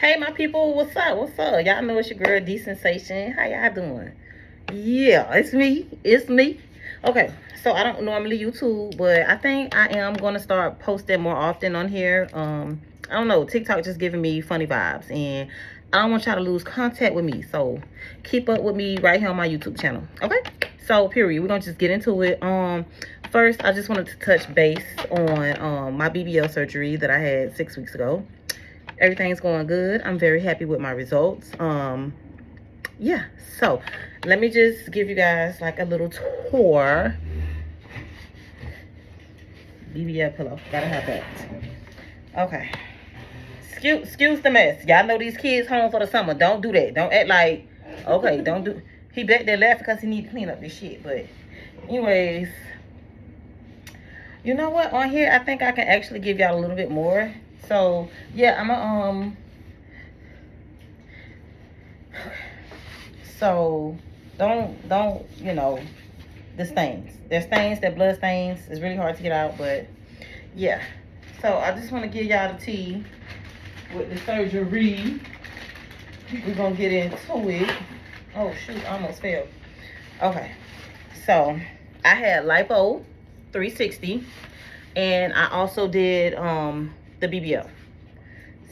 Hey, my people, what's up? What's up? Y'all know it's your girl, D Sensation. How y'all doing? Yeah, it's me. It's me. Okay, so I don't normally YouTube, but I think I am going to start posting more often on here. I don't know. TikTok just giving me funny vibes, and I don't want y'all to lose contact with me. So keep up with me right here on my YouTube channel. Okay? So, period. We're going to just get into it. First, I just wanted to touch base on my BBL surgery that I had 6 weeks ago. Everything's going good. I'm very happy with my results. Yeah, so let me just give you guys like a little tour. BBL pillow, gotta have that. Okay, excuse the mess. Y'all know these kids home for the summer. Don't do that. Don't act like, okay, don't do. He back there laughing because he need to clean up this shit. But anyways, you know what, on here I think I can actually give y'all a little bit more. So yeah, I'm a so don't you know, the stains, there's stains, that blood stains, it's really hard to get out. But yeah, so I just want to give y'all the tea with the surgery. We're gonna get into it. Oh shoot, I almost fell. Okay, so I had lipo 360, and I also did the BBL.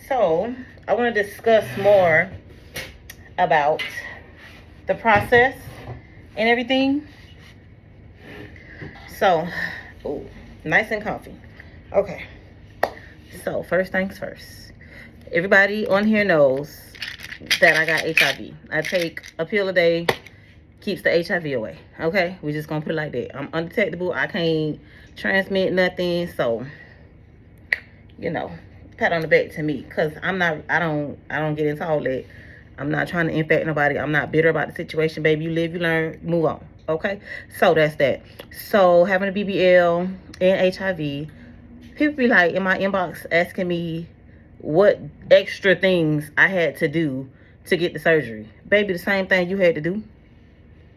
So I want to discuss more about the process and everything. So, ooh, nice and comfy. Okay, so first things first, everybody on here knows that I got HIV. I take a pill a day, keeps the HIV away. Okay, we just gonna put it like that. I'm undetectable. I can't transmit nothing. So, you know, pat on the back to me, because I don't get into all that. I'm not trying to infect nobody. I'm not bitter about the situation, baby. You live, you learn, move on. Okay, so that's that. So having a BBL and HIV, people be like in my inbox asking me what extra things I had to do to get the surgery. Baby, the same thing you had to do.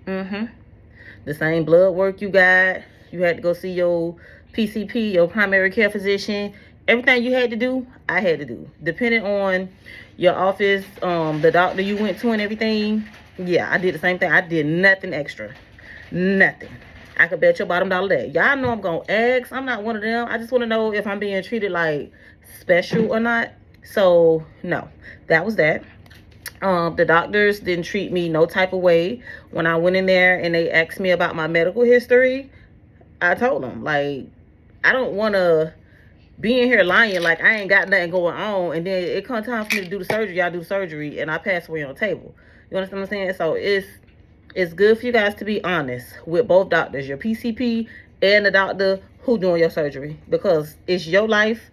The same blood work you got. You had to go see your PCP, your primary care physician. Everything you had to do, I had to do. Depending on your office, the doctor you went to and everything. Yeah, I did the same thing. I did nothing extra. Nothing. I could bet your bottom dollar that. Y'all know I'm going to ask. I'm not one of them. I just want to know if I'm being treated like special or not. So, no. That was that. The doctors didn't treat me no type of way. When I went in there and they asked me about my medical history, I told them, like, I don't want to be in here lying like I ain't got nothing going on, and then it comes time for me to do the surgery, y'all do the surgery, and I pass away on the table. You understand what I'm saying? So it's good for you guys to be honest with both doctors, your PCP and the doctor who doing your surgery, because it's your life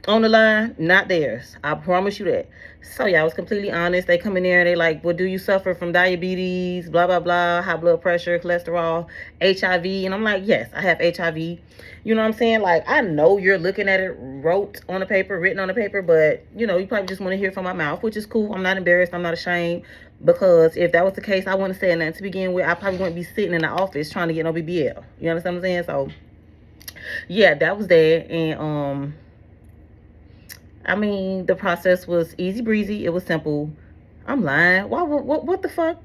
on the line, not theirs. I promise you that. So y'all was completely honest. They come in there and they like, well, do you suffer from diabetes, blah blah blah, high blood pressure, cholesterol, HIV? And I'm like, yes, I have HIV. You know what I'm saying? Like, I know you're looking at it wrote on the paper, written on the paper, but you know, you probably just want to hear from my mouth, which is cool. I'm not embarrassed, I'm not ashamed, because if that was the case, I wouldn't say nothing to begin with. I probably wouldn't be sitting in the office trying to get no BBL. You understand what I'm saying? So yeah, that was that. And I mean, the process was easy breezy. It was simple. I'm lying. What the fuck?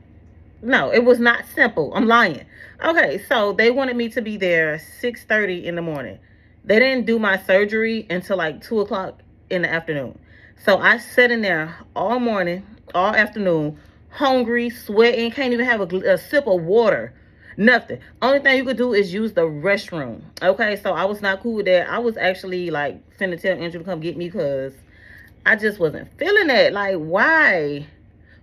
No, it was not simple. I'm lying. Okay, so they wanted me to be there 6:30 in the morning. They didn't do my surgery until like 2 o'clock in the afternoon. So I sat in there all morning, all afternoon, hungry, sweating, can't even have a sip of water. Nothing. Only thing you could do is use the restroom. Okay, so I was not cool with that. I was actually like finna tell Andrew to come get me, because I just wasn't feeling that. Like, why?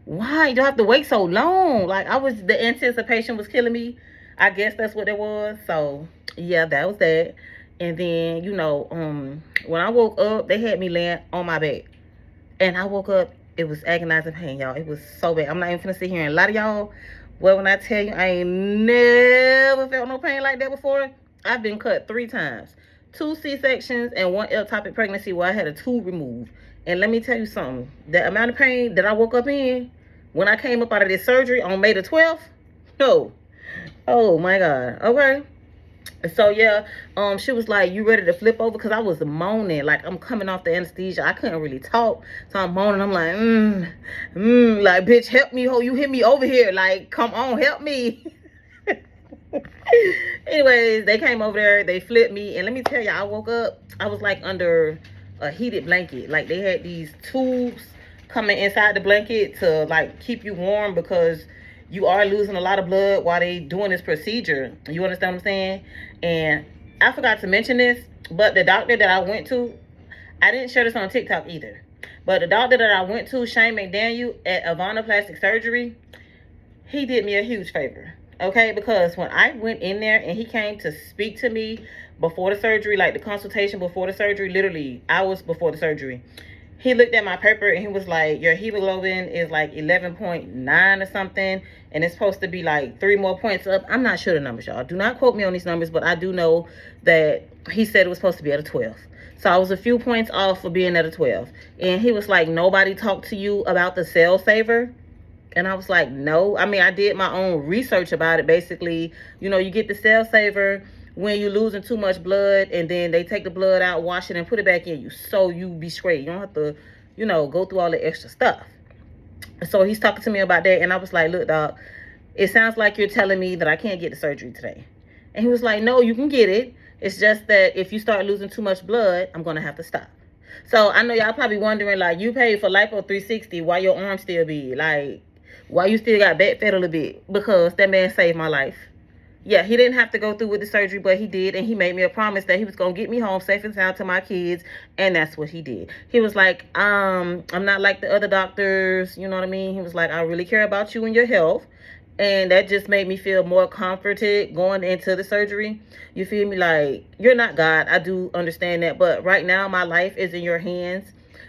Why do I have to wait so long? Like, the anticipation was killing me. I guess that's what it was. So yeah, that was that. And then, you know, when I woke up, they had me laying on my bed. And I woke up, it was agonizing pain, y'all. It was so bad. I'm not even finna sit here and lie to y'all. Well, when I tell you, I ain't never felt no pain like that before. I've been cut 3 times. 2 C-sections and 1 ectopic pregnancy where I had a tube removed. And let me tell you something. The amount of pain that I woke up in when I came up out of this surgery on May the 12th, oh my God, okay? So yeah, she was like, "You ready to flip over?" Because I was moaning, like I'm coming off the anesthesia. I couldn't really talk, so I'm moaning. I'm like, like, bitch, help me, ho! You hit me over here, like, come on, help me. Anyways, they came over there, they flipped me, and let me tell you, I woke up, I was like under a heated blanket. Like they had these tubes coming inside the blanket to like keep you warm because you are losing a lot of blood while they doing this procedure. You understand what I'm saying? And I forgot to mention this, but the doctor that I went to, I didn't share this on TikTok either. But the doctor that I went to, Shane McDaniel at Avana Plastic Surgery, he did me a huge favor. Okay, because when I went in there and he came to speak to me before the surgery, like the consultation before the surgery, literally hours before the surgery, he looked at my paper and he was like, your hemoglobin is like 11.9 or something, and it's supposed to be like 3 more points up. I'm not sure the numbers, y'all. Do not quote me on these numbers, but I do know that he said it was supposed to be at a 12. So I was a few points off for being at a 12. And he was like, nobody talked to you about the cell saver? And I was like, no. I mean, I did my own research about it. Basically, you know, you get the cell saver when you're losing too much blood, and then they take the blood out, wash it, and put it back in you, so you be straight. You don't have to, you know, go through all the extra stuff. So he's talking to me about that, and I was like, look, dog, it sounds like you're telling me that I can't get the surgery today. And he was like, no, you can get it. It's just that if you start losing too much blood, I'm going to have to stop. So I know y'all probably wondering, like, you paid for Lipo 360, why your arm still big? Like, why you still got back fed a little bit? Because that man saved my life. Yeah, he didn't have to go through with the surgery, but he did, and he made me a promise that he was going to get me home safe and sound to my kids, and that's what he did. He was like, I'm not like the other doctors, you know what I mean? He was like, I really care about you and your health, and that just made me feel more comforted going into the surgery. You feel me? Like, you're not God. I do understand that, but right now, my life is in your hands.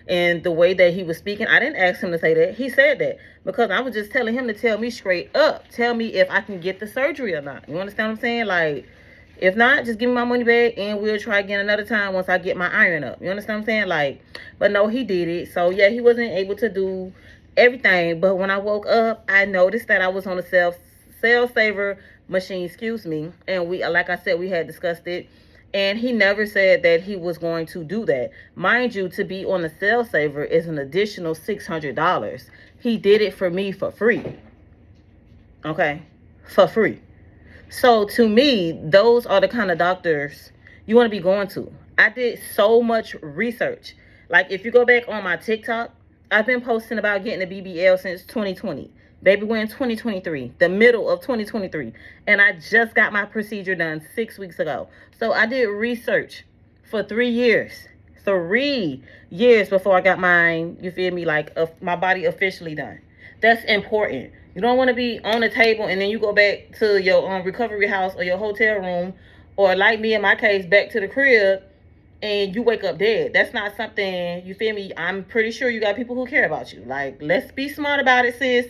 And the way that he was speaking, I didn't ask him to say that. He said that because I was just telling him to tell me straight up. Tell me if I can get the surgery or not. You understand what I'm saying? Like, if not, just give me my money back and we'll try again another time once I get my iron up. You understand what I'm saying? Like, but no, he did it. So, yeah, he wasn't able to do everything. But when I woke up, I noticed that I was on a cell saver machine, excuse me. And we, like I said, we had discussed it. And he never said that he was going to do that. Mind you, to be on the cell saver is an additional $600. He did it for me for free. Okay? For free. So to me, those are the kind of doctors you want to be going to. I did so much research. Like, if you go back on my TikTok, I've been posting about getting the BBL since 2020. Baby, we're in 2023, the middle of 2023. And I just got my procedure done 6 weeks ago. So I did research for 3 years. 3 years before I got mine, you feel me, like my body officially done. That's important. You don't want to be on the table and then you go back to your recovery house or your hotel room, or like me in my case, back to the crib, and you wake up dead. That's not something, you feel me, I'm pretty sure you got people who care about you. Like, let's be smart about it, sis.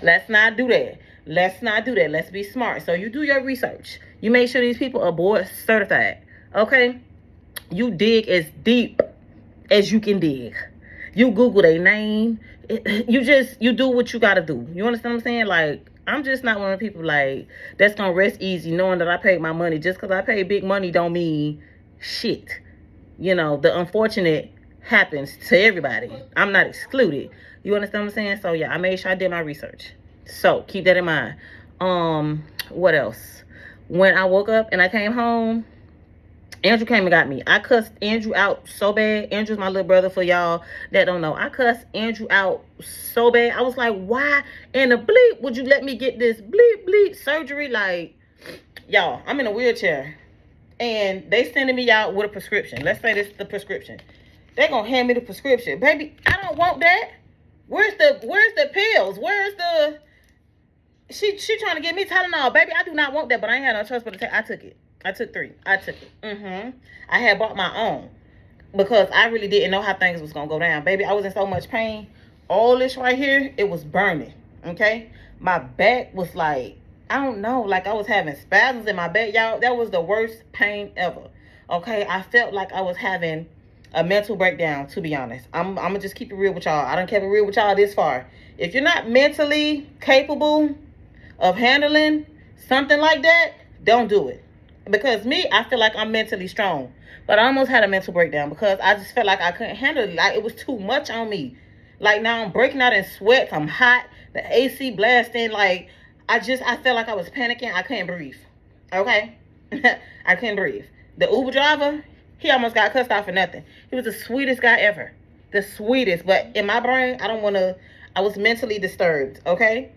Let's not do that. Let's not do that. Let's be smart. So you do your research. You make sure these people are board certified. Okay? You dig as deep as you can dig. You Google their name. You do what you got to do. You understand what I'm saying? Like, I'm just not one of the people, like, that's going to rest easy knowing that I paid my money. Just because I paid big money don't mean shit. You know, the unfortunate happens to everybody. I'm not excluded. You understand what I'm saying? So, yeah, I made sure I did my research. So, keep that in mind. What else? When I woke up and I came home, Andrew came and got me. I cussed Andrew out so bad. Andrew's my little brother, for y'all that don't know. I cussed Andrew out so bad. I was like, why in the bleep would you let me get this bleep surgery? Like, y'all, I'm in a wheelchair. And they sending me out with a prescription. Let's say this is the prescription. They're going to hand me the prescription. Baby, I don't want that. Where's the pills? Where's the... She trying to get me Tylenol. Baby, I do not want that, but I ain't had no choice but to take. I took it. I took 3. I took it. I had bought my own because I really didn't know how things was going to go down. Baby, I was in so much pain. All this right here, it was burning. Okay? My back was like, I don't know, like I was having spasms in my back, y'all. That was the worst pain ever. Okay? I felt like I was having a mental breakdown, to be honest. I'm going to just keep it real with y'all. I don't keep it real with y'all this far. If you're not mentally capable of handling something like that, don't do it. Because me, I feel like I'm mentally strong. But I almost had a mental breakdown because I just felt like I couldn't handle it. Like, it was too much on me. Like, now I'm breaking out in sweats. I'm hot. The AC blasting. Like, I felt like I was panicking. I couldn't breathe. Okay? I couldn't breathe. The Uber driver, he almost got cussed out for nothing. He was the sweetest guy ever. The sweetest. But in my brain, I was mentally disturbed. Okay?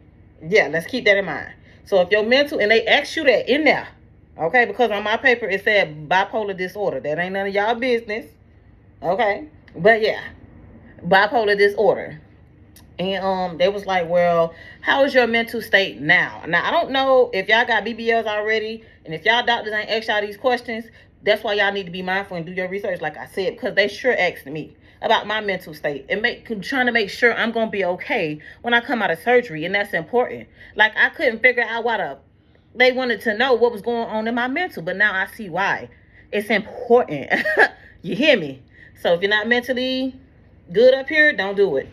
Yeah, let's keep that in mind. So if you're mental, and they ask you that in there, okay, because on my paper it said bipolar disorder. That ain't none of y'all business. Okay? But yeah, bipolar disorder. And they was like, well, how is your mental state now? Now, I don't know if y'all got BBLs already, and if y'all doctors ain't asked y'all these questions, that's why y'all need to be mindful and do your research, like I said, because they sure asked me about my mental state and trying to make sure I'm going to be okay when I come out of surgery, and that's important. Like, I couldn't figure out why they wanted to know what was going on in my mental, but now I see why. It's important. You hear me? So if you're not mentally good up here, don't do it.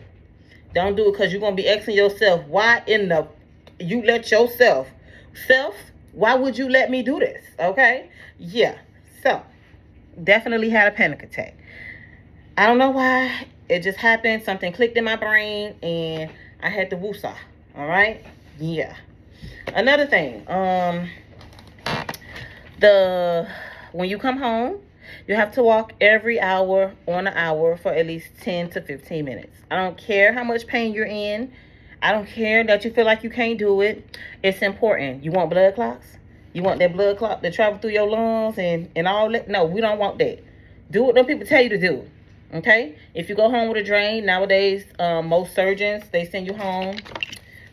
Don't do it, because you're going to be asking yourself, why in the, you let yourself, why would you let me do this? Okay? Yeah. So, definitely had a panic attack. I don't know why. It just happened. Something clicked in my brain, and I had to woosah. All right? Yeah. Another thing. When you come home, you have to walk every hour on an hour for at least 10 to 15 minutes. I don't care how much pain you're in. I don't care that you feel like you can't do it. It's important. You want blood clots? You want that blood clot to travel through your lungs and all that? No, we don't want that. Do what them people tell you to do. Okay? If you go home with a drain, nowadays, most surgeons, they send you home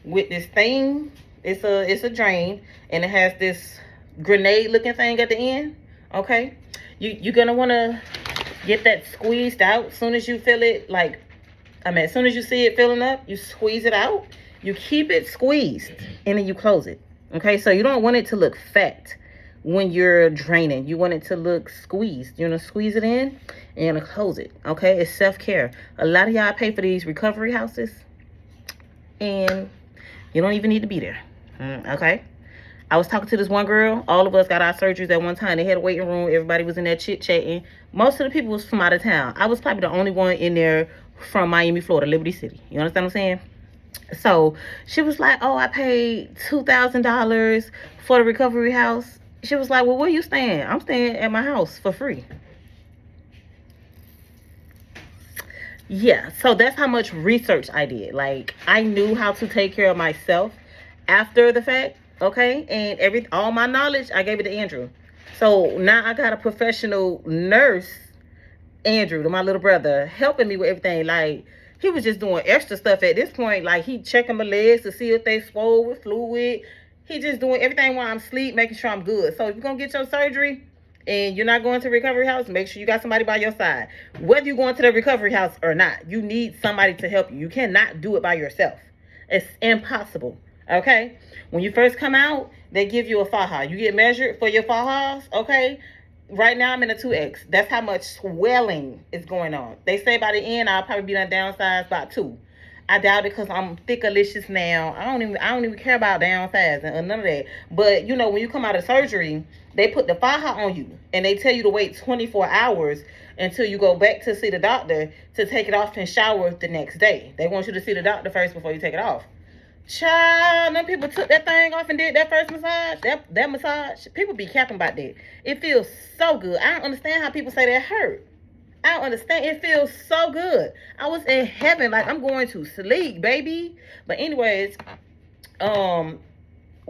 with this thing. It's a drain, and it has this grenade-looking thing at the end. Okay? You're going to want to get that squeezed out. As soon as you feel it, as soon as you see it filling up, you squeeze it out. You keep it squeezed, and then you close it. Okay? So you don't want it to look fat when you're draining. You want it to look squeezed. You're going to squeeze it in, and you're going to close it. Okay? It's self-care. A lot of y'all pay for these recovery houses, and you don't even need to be there. Okay? I was talking to this one girl. All of us got our surgeries at one time. They had a waiting room. Everybody was in there chit-chatting. Most of the people was from out of town. I was probably the only one in there from Miami, Florida, Liberty City. You understand what I'm saying? So she was like, oh, I paid $2,000 for the recovery house. She was like, well, where you staying? I'm staying at my house for free. Yeah, so that's how much research I did. Like, I knew how to take care of myself after the fact. Okay, and all my knowledge, I gave it to Andrew. So now I got a professional nurse, Andrew, my little brother, helping me with everything. Like, he was just doing extra stuff at this point. Like, he checking my legs to see if they swole with fluid. He just doing everything while I'm asleep, making sure I'm good. So if you're going to get your surgery and you're not going to the recovery house, make sure you got somebody by your side. Whether you're going to the recovery house or not, you need somebody to help you. You cannot do it by yourself. It's impossible. Okay? When you first come out, they give you a faja. You get measured for your fajas, okay? Right now, I'm in a 2X. That's how much swelling is going on. They say by the end, I'll probably be done downsized by 2. I doubt it, because I'm thickalicious now. I don't even care about downsizing or none of that. But, you know, when you come out of surgery, they put the faja on you, and they tell you to wait 24 hours until you go back to see the doctor to take it off and shower the next day. They want you to see the doctor first before you take it off. Child, them people took that thing off and did that first massage. That massage, people be capping about that. It feels so good. I don't understand how people say that hurt. I don't understand. It feels so good. I was in heaven, like I'm going to sleep, baby. But anyways,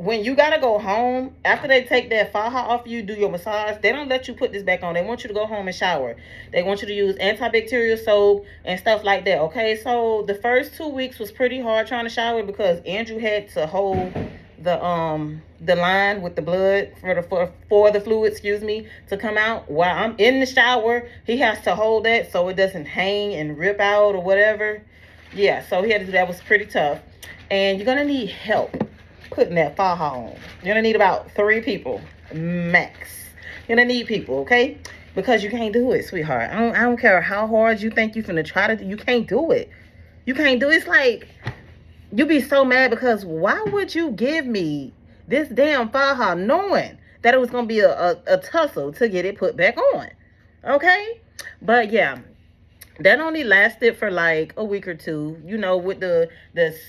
when you gotta go home, after they take that faja off you, do your massage, they don't let you put this back on. They want you to go home and shower. They want you to use antibacterial soap and stuff like that. Okay, so the first 2 weeks was pretty hard trying to shower, because Andrew had to hold the line with the blood for the fluid, to come out. While I'm in the shower, he has to hold that so it doesn't hang and rip out or whatever. Yeah, so he had to do that. It was pretty tough. And you're gonna need help putting that faja on. You're gonna need about 3 people max. You're gonna need people, okay? Because you can't do it, sweetheart. I don't care how hard you think you're gonna try to do. You can't do it. You can't do it. It's like, you be so mad because why would you give me this damn faja knowing that it was going to be a tussle to get it put back on. Okay? But yeah, that only lasted for like a week or two, you know, with the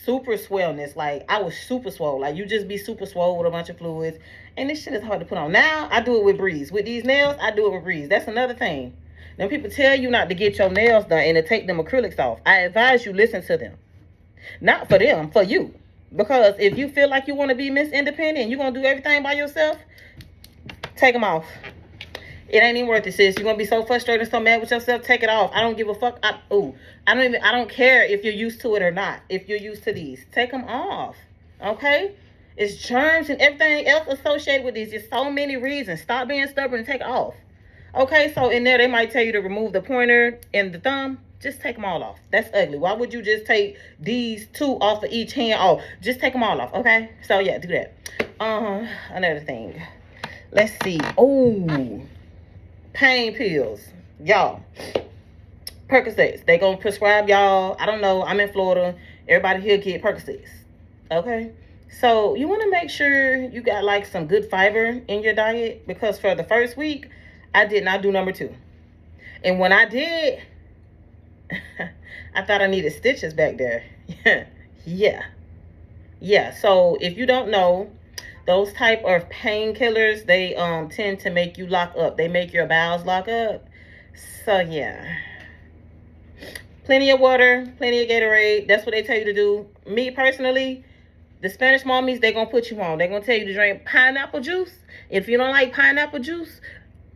super swellness. Like, I was super swole. Like, you just be super swole with a bunch of fluids, and this shit is hard to put on. Now I do it with breeze. With these nails, I do it with breeze. That's another thing. Then people tell you not to get your nails done and to take them acrylics off. I advise you listen to them. Not for them, for you. Because if you feel like you want to be Miss Independent and you're going to do everything by yourself, take them off. It ain't even worth it, sis. You're gonna be so frustrated and so mad with yourself. Take it off. I don't give a fuck. I don't care if you're used to it or not. If you're used to these, take them off. Okay? It's germs and everything else associated with these. There's so many reasons. Stop being stubborn and take it off. Okay? So in there, they might tell you to remove the pointer and the thumb. Just take them all off. That's ugly. Why would you just take these two off of each hand? Oh, just take them all off. Okay? So yeah, do that. Another thing. Let's see. Oh. Pain pills, y'all. Percocets. They gonna prescribe y'all. I don't know. I'm in Florida. Everybody here get Percocets. Okay, so you want to make sure you got like some good fiber in your diet, because for the first week I did not do number 2, and when I did, I thought I needed stitches back there. yeah. So if you don't know, those type of painkillers, they tend to make you lock up. They make your bowels lock up. So yeah. Plenty of water, plenty of Gatorade. That's what they tell you to do. Me personally, the Spanish mommies, they're going to put you on. They're going to tell you to drink pineapple juice. If you don't like pineapple juice,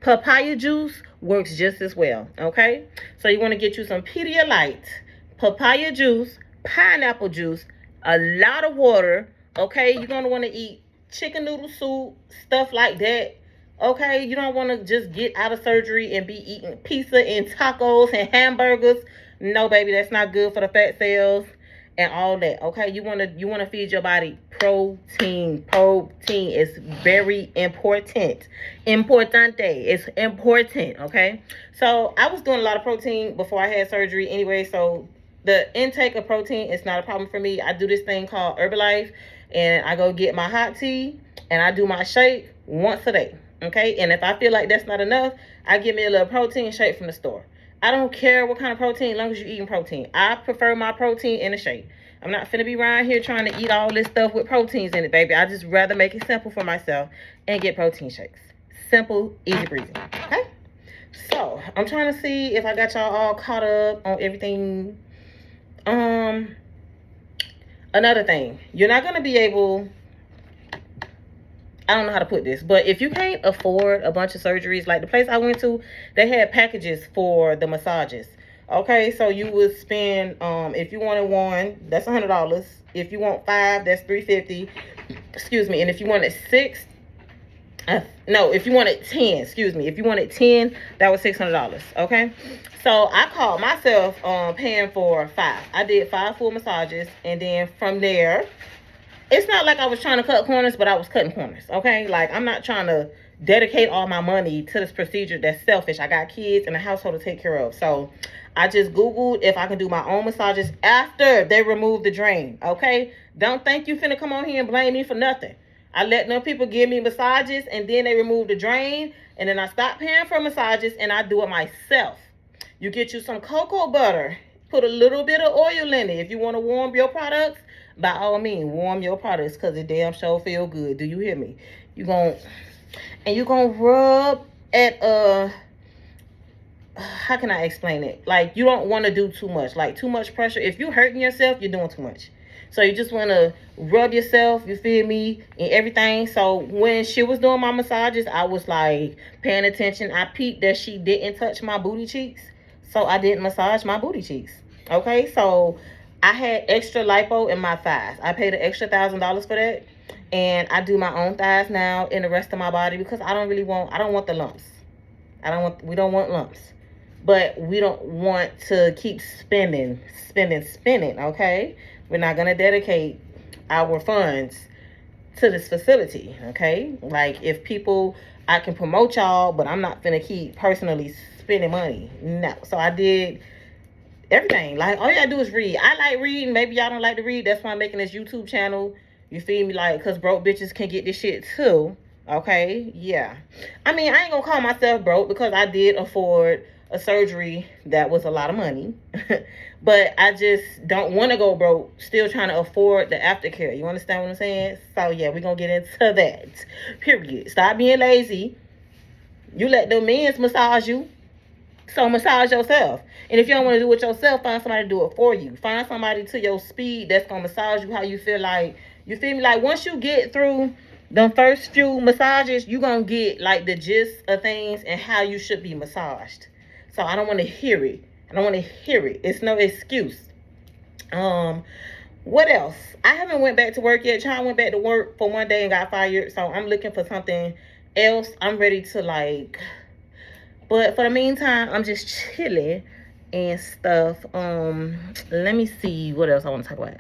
papaya juice works just as well. Okay? So you want to get you some Pedialyte, papaya juice, pineapple juice, a lot of water. Okay? You're going to want to eat chicken noodle soup, stuff like that. Okay, you don't want to just get out of surgery and be eating pizza and tacos and hamburgers. No, baby, that's not good for the fat cells and all that. Okay, you want to feed your body protein. Protein is very important. Importante. It's important. Okay, so I was doing a lot of protein before I had surgery anyway. So the intake of protein is not a problem for me. I do this thing called Herbalife, and I go get my hot tea and I do my shake once a day. Okay, and if I feel like that's not enough, I get me a little protein shake from the store. I don't care what kind of protein, as long as you're eating protein. I prefer my protein in a shake. I'm not finna be around here trying to eat all this stuff with proteins in it, baby. I just rather make it simple for myself and get protein shakes. Simple, easy breezy. Okay, so I'm trying to see if I got y'all all caught up on everything. Another thing, you're not going to be able, I don't know how to put this, but if you can't afford a bunch of surgeries, like the place I went to, they had packages for the massages. Okay, so you would spend, if you wanted 1, that's $100. If you want 5, that's $350. Excuse me. And if you wanted 6, if you wanted 10, excuse me. If you wanted 10, that was $600. Okay, so I called myself paying for 5. I did 5 full massages, and then from there, it's not like I was trying to cut corners, but I was cutting corners. Okay, like I'm not trying to dedicate all my money to this procedure. That's selfish. I got kids and a household to take care of, so I just Googled if I can do my own massages after they remove the drain. Okay, don't think you finna come on here and blame me for nothing. I let them people give me massages, and then they remove the drain, and then I stop paying for massages, and I do it myself. You get you some cocoa butter, put a little bit of oil in it. If you want to warm your products, by all means, warm your products, because it damn sure feel good. Do you hear me? You're going to rub at, how can I explain it? Like, you don't want to do too much. Like, too much pressure. If you're hurting yourself, you're doing too much. So you just want to rub yourself, you feel me, and everything. So when she was doing my massages, I was like paying attention. I peeped that she didn't touch my booty cheeks, so I didn't massage my booty cheeks. Okay, so I had extra lipo in my thighs. I paid an extra $1,000 for that, and I do my own thighs now in the rest of my body, because I don't want the lumps. We don't want lumps, but we don't want to keep spending. Okay, we're not gonna dedicate our funds to this facility. Okay, like if people, I can promote y'all, but I'm not gonna keep personally spending money. No. So I did everything. Like, all you gotta do is read. I like reading. Maybe y'all don't like to read. That's why I'm making this YouTube channel. You feel me? Like, because broke bitches can get this shit too. Okay, yeah. I mean, I ain't gonna call myself broke because I did afford a surgery that was a lot of money. But I just don't want to go broke still trying to afford the aftercare. You understand what I'm saying? So yeah, we're gonna get into that. Period. Stop being lazy. You let the men's massage you. So massage yourself. And if you don't want to do it yourself, find somebody to do it for you. Find somebody to your speed that's gonna massage you how you feel like. You feel me? Like once you get through the first few massages, you gonna get like the gist of things and how you should be massaged. So I don't want to hear it. I don't want to hear it. It's no excuse. Um, what else? I haven't went back to work yet. China went back to work for one day and got fired. So I'm looking for something else. I'm ready to like, but for the meantime, I'm just chilling and stuff. Let me see what else I want to talk about.